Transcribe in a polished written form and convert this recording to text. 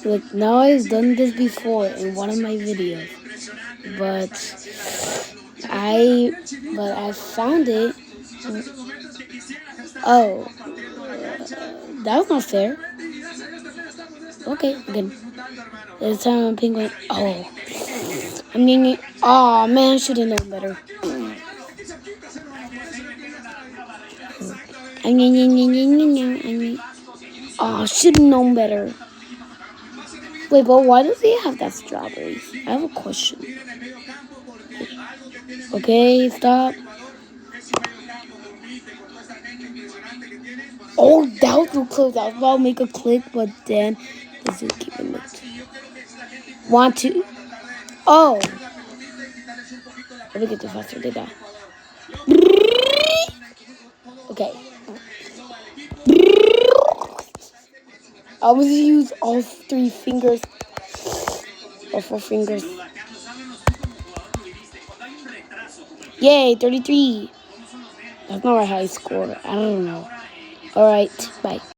Like, now I've done this before in one of my videos, but I found it. Oh, that was not fair. Okay, again. This time I'm penguin. Oh, I'm getting. Oh man, I should have known better. Oh, should have known better. Wait, but why does he have that strawberries? I have a question. Okay, stop. Oh, that was too close. I was about to make a click, but then the zookeeper looked. Want to? Oh. Let me get the faster did that. Okay. I was gonna use all 3 fingers. Or 4 fingers. Yay, 33. That's not my high score. I don't know. Alright, bye.